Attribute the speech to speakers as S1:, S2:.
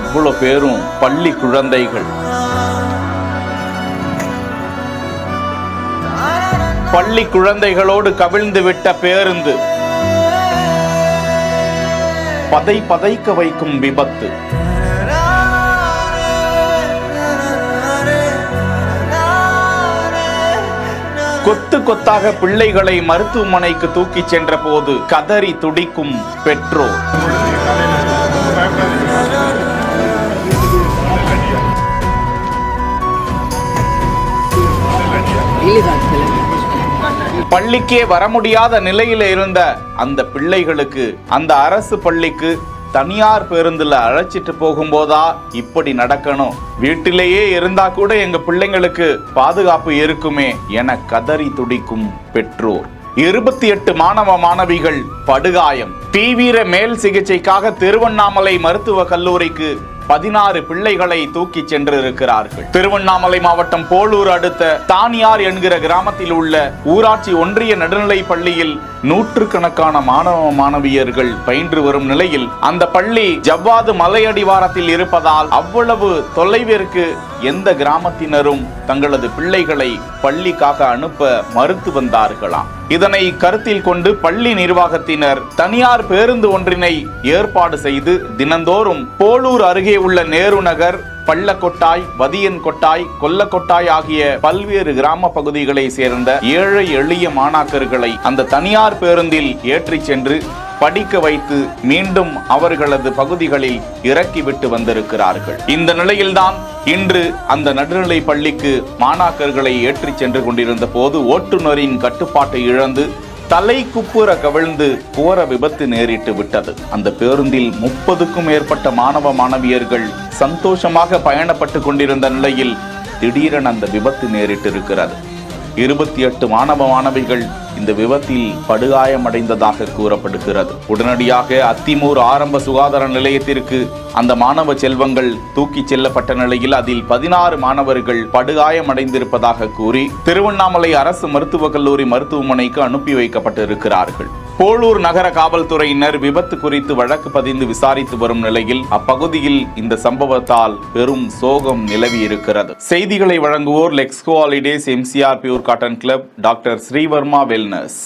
S1: அவ்வளவு பேரும் பள்ளி குழந்தைகள். பள்ளி குழந்தைகளோடு கவிழ்ந்து விட்ட பேருந்து, பதைக்க வைக்கும் விபத்து. கொத்து கொத்தாக பிள்ளைகளை மருத்துவமனைக்கு தூக்கிச் சென்ற போது கதறி துடிக்கும் பெற்றோர். பள்ளிக்கே வர முடியாத நிலையில இருந்த அந்த பிள்ளைகளுக்கு அந்த அரசு பள்ளிக்கு தனியார் பேருந்துல அழைச்சிட்டு போகும்போதா இப்படி நடக்கணும்? வீட்டிலேயே இருந்தா கூட எங்க பிள்ளைங்களுக்கு பாதுகாப்பு இருக்குமே என கதறி துடிக்கும் பெற்றோர். 28 மாணவ மாணவிகள் படுகாயம். தீவிர மேல் சிகிச்சைக்காக திருவண்ணாமலை மருத்துவ கல்லூரிக்கு 16 பிள்ளைகளை தூக்கி சென்றிருக்கிறார்கள். திருவண்ணாமலை மாவட்டம் போலூர் அடுத்த தானியார் என்கிற கிராமத்தில் உள்ள ஊராட்சி ஒன்றிய நடுநிலை பள்ளியில் நூற்றுக்கணக்கான மாணவ மாணவியர்கள் பயின்று வரும் நிலையில் அந்த பள்ளி ஜவ்வாது மலையடிவாரத்தில் இருப்பதால் அவ்வளவு தொலைவிற்கு எந்த கிராமத்தினரும் தங்களது பிள்ளைகளை பள்ளிக்காக அனுப்ப மறுத்து வந்தார்களாம். இதனை கருத்தில் கொண்டு பள்ளி நிர்வாகத்தினர் தனியார் பேருந்து ஒன்றினை ஏற்பாடு செய்து தினந்தோறும் போலூர் அருகே உள்ள நேரு நகர், பள்ளக்கொட்டாய், வதியன் கொட்டாய், கொல்லக்கொட்டாய் ஆகிய பல்வேறு கிராம பகுதிகளை சேர்ந்த ஏழை எளிய மாணாக்கர்களை அந்த தனியார் பேருந்தில் ஏற்றி சென்று படிக்க வைத்து மீண்டும் அவர்களது பகுதிகளில் இறக்கிவிட்டு வந்திருக்கிறார்கள். இந்த நிலையில்தான் இன்று அந்த நடுநிலை பள்ளிக்கு மாணாக்கர்களை ஏற்றி சென்று கொண்டிருந்த போது ஓட்டுநரின் கட்டுப்பாட்டை இழந்து தலை குப்புற கவிழ்ந்து கோர விபத்து நேரிட்டு விட்டது. அந்த பேருந்தில் 30க்கும் மேற்பட்ட மாணவ மாணவியர்கள் சந்தோஷமாக பயணப்பட்டு கொண்டிருந்த நிலையில் திடீரென அந்த விபத்து நேரிட்டு இருக்கிறது. 28 மாணவ மாணவிகள் இந்த விபத்தில் படுகாயமடைந்ததாக கூறப்படுகிறது. உடனடியாக அத்திமூர் ஆரம்ப சுகாதார நிலையத்திற்கு அந்த மாணவ செல்வங்கள் தூக்கி செல்லப்பட்ட நிலையில் அதில் 16 மாணவர்கள் படுகாயமடைந்திருப்பதாக கூறி திருவண்ணாமலை அரசு மருத்துவக் கல்லூரி மருத்துவமனைக்கு அனுப்பி வைக்கப்பட்டிருக்கிறார்கள். போலூர் நகர காவல்துறையினர் விபத்து குறித்து வழக்கு பதிந்து விசாரித்து வரும் நிலையில் அப்பகுதியில் இந்த சம்பவத்தால் பெரும் சோகம் நிலவி இருக்கிறது. செய்திகளை வழங்குவோர் Lexco holidays, MCR pure cotton club, doctor Srivarma wellness.